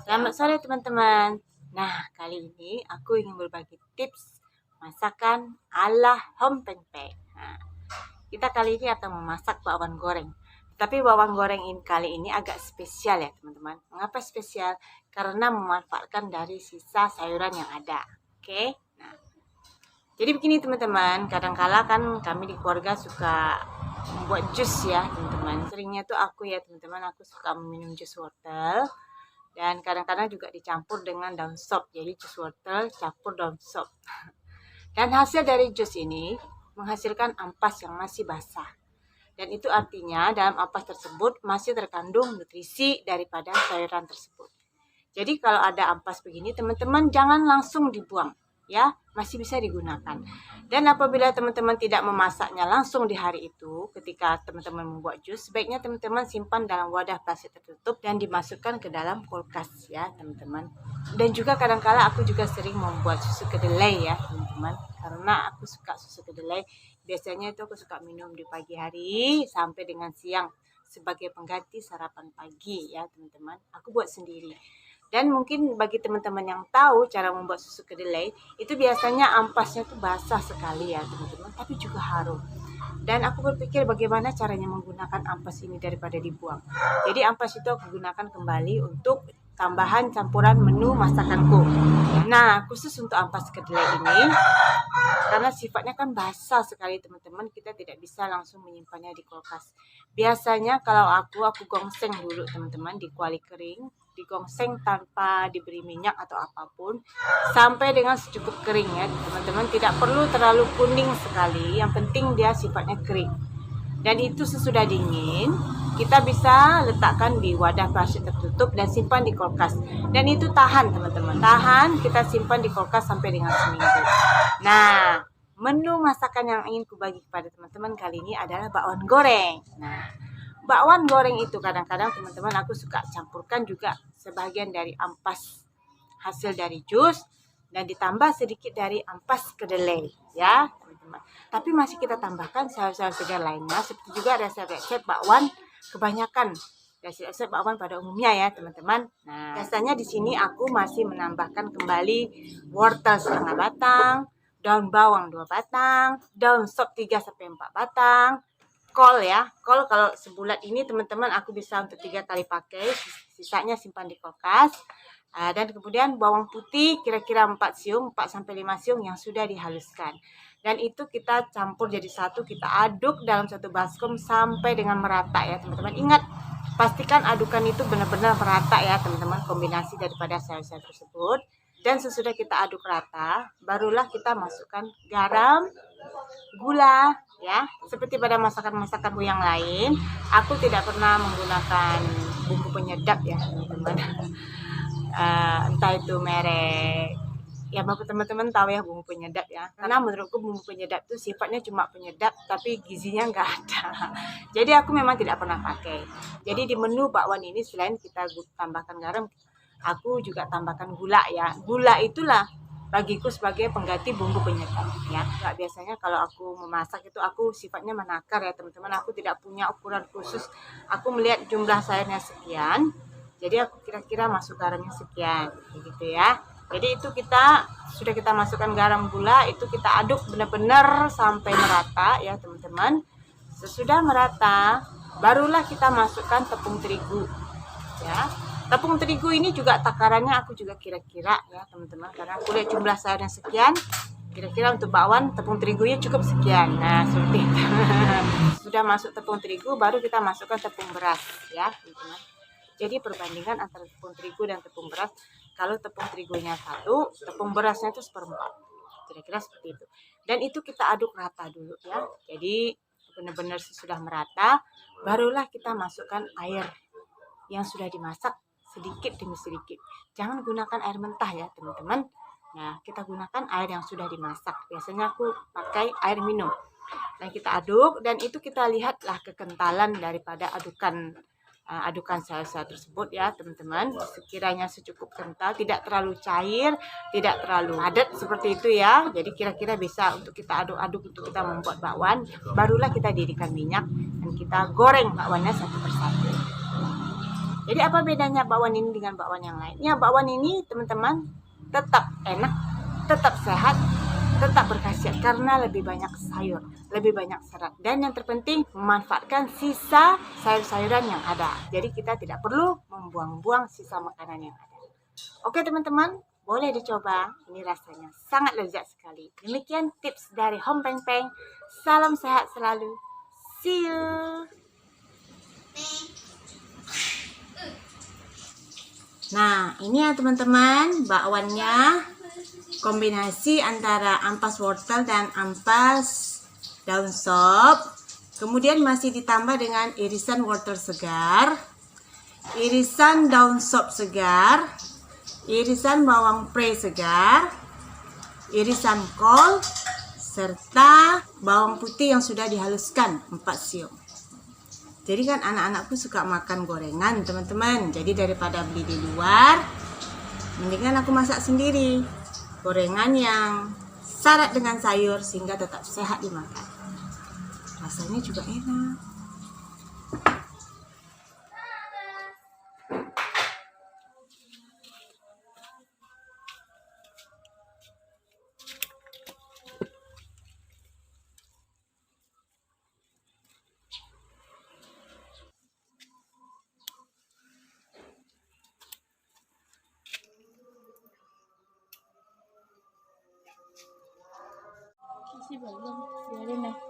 Selamat sore teman-teman. Nah, kali ini aku ingin berbagi tips masakan ala Hom Peng Peng. Nah, kita kali ini akan memasak bawang goreng. Tapi bawang goreng ini kali ini agak spesial ya teman-teman. Mengapa spesial? Karena memanfaatkan dari sisa sayuran yang ada. Oke? Nah, jadi begini teman-teman. Kadang-kala kan kami di keluarga suka membuat jus ya teman-teman. Seringnya tuh aku ya teman-teman, aku suka minum jus wortel. Dan kadang-kadang juga dicampur dengan daun sop. Jadi jus wortel campur daun sop. Dan hasil dari jus ini menghasilkan ampas yang masih basah. Dan itu artinya dalam ampas tersebut masih terkandung nutrisi daripada sayuran tersebut. Jadi kalau ada ampas begini, teman-teman jangan langsung dibuang. Ya, masih bisa digunakan. Dan apabila teman-teman tidak memasaknya langsung di hari itu, ketika teman-teman membuat jus, sebaiknya teman-teman simpan dalam wadah plastik tertutup dan dimasukkan ke dalam kulkas ya, teman-teman. Dan juga kadang-kala aku juga sering membuat susu kedelai ya, teman-teman. Karena aku suka susu kedelai. Biasanya itu aku suka minum di pagi hari sampai dengan siang sebagai pengganti sarapan pagi ya, teman-teman. Aku buat sendiri. Dan mungkin bagi teman-teman yang tahu cara membuat susu kedelai, itu biasanya ampasnya tuh basah sekali ya teman-teman, tapi juga harum. Dan aku berpikir bagaimana caranya menggunakan ampas ini daripada dibuang. Jadi ampas itu aku gunakan kembali untuk tambahan campuran menu masakanku. Nah, khusus untuk ampas kedelai ini, karena sifatnya kan basah sekali teman-teman, kita tidak bisa langsung menyimpannya di kulkas. Biasanya kalau aku gongseng dulu teman-teman di kuali kering, digongseng tanpa diberi minyak atau apapun sampai dengan secukup kering ya teman-teman. Tidak perlu terlalu kuning sekali, yang penting dia sifatnya kering. Dan itu sesudah dingin kita bisa letakkan di wadah plastik tertutup dan simpan di kulkas. Dan itu tahan teman-teman, tahan, kita simpan di kulkas sampai dengan seminggu. Nah, menu masakan yang ingin kubagi kepada teman-teman kali ini adalah bakwan goreng. Nah, bakwan goreng itu kadang-kadang teman-teman aku suka campurkan juga sebagian dari ampas hasil dari jus dan ditambah sedikit dari ampas kedelai ya teman-teman. Tapi masih kita tambahkan sayur-sayur segar lainnya seperti juga resep-resep bakwan kebanyakan resep bakwan pada umumnya ya teman-teman. Nah, biasanya di sini aku masih menambahkan kembali wortel setengah batang, daun bawang 2 batang, daun sop 3 sampai 4 batang, kol ya, kol kalau sebulat ini teman-teman aku bisa untuk 3 kali pakai, sisanya simpan di kulkas. Dan kemudian bawang putih kira-kira 4 siung, 4 sampai 5 siung yang sudah dihaluskan. Dan itu kita campur jadi satu, kita aduk dalam satu baskom sampai dengan merata ya teman-teman. Ingat, pastikan adukan itu benar-benar merata ya teman-teman, kombinasi daripada sayur-sayur tersebut. Dan sesudah kita aduk rata, barulah kita masukkan garam, gula ya, seperti pada masakan-masakanku yang lain. Aku tidak pernah menggunakan bumbu penyedap ya teman-teman. Entah itu merek ya, bapak teman-teman tahu ya bumbu penyedap ya, karena menurutku bumbu penyedap itu sifatnya cuma penyedap tapi gizinya nggak ada. Jadi aku memang tidak pernah pakai. Jadi di menu bakwan ini selain kita tambahkan garam, aku juga tambahkan gula ya. Gula itulah bagiku sebagai pengganti bumbu penyedap ya. Nggak, biasanya kalau aku memasak itu aku sifatnya menakar ya teman-teman. Aku tidak punya ukuran khusus. Aku melihat jumlah sayurnya sekian, jadi aku kira-kira masuk garamnya sekian gitu ya. Jadi itu sudah kita masukkan garam, gula, itu kita aduk benar-benar sampai merata ya teman-teman. Sesudah merata, barulah kita masukkan tepung terigu ya. Tepung terigu ini juga takarannya aku juga kira-kira ya teman-teman, karena aku lihat jumlah sayurnya sekian, kira-kira untuk bakwan tepung terigunya cukup sekian. Nah, seperti itu. Sudah masuk tepung terigu, baru kita masukkan tepung beras ya teman-teman. Jadi perbandingan antara tepung terigu dan tepung beras, kalau tepung terigunya 1, tepung berasnya itu 1/4. Kira-kira seperti itu. Dan itu kita aduk rata dulu ya. Jadi benar-benar sudah merata, barulah kita masukkan air yang sudah dimasak sedikit demi sedikit. Jangan gunakan air mentah ya teman-teman. Nah, kita gunakan air yang sudah dimasak. Biasanya aku pakai air minum. Dan kita aduk, dan itu kita lihatlah kekentalan daripada adukan sayur-sayur tersebut ya teman-teman. Sekiranya secukup kental, tidak terlalu cair, tidak terlalu padat seperti itu ya. Jadi kira-kira bisa untuk kita aduk-aduk untuk kita membuat bakwan. Barulah kita didihkan minyak dan kita goreng bakwannya satu persatu. Jadi apa bedanya bakwan ini dengan bakwan yang lain? Ya, bakwan ini teman-teman tetap enak, tetap sehat, tetap berkhasiat karena lebih banyak sayur, lebih banyak serat. Dan yang terpenting memanfaatkan sisa sayur-sayuran yang ada. Jadi kita tidak perlu membuang-buang sisa makanan yang ada. Oke teman-teman, boleh dicoba. Ini rasanya sangat lezat sekali. Demikian tips dari Hom Peng Peng. Salam sehat selalu. See you. Nah, ini ya teman-teman, bakwannya kombinasi antara ampas wortel dan ampas daun sop. Kemudian masih ditambah dengan irisan wortel segar, irisan daun sop segar, irisan bawang pre segar, irisan kol, serta bawang putih yang sudah dihaluskan 4 siung. Jadi kan anak-anakku suka makan gorengan teman-teman. Jadi daripada beli di luar, mendingan aku masak sendiri. Gorengan yang syarat dengan sayur sehingga tetap sehat dimakan. Rasanya juga enak. Isi belum, biarin deh.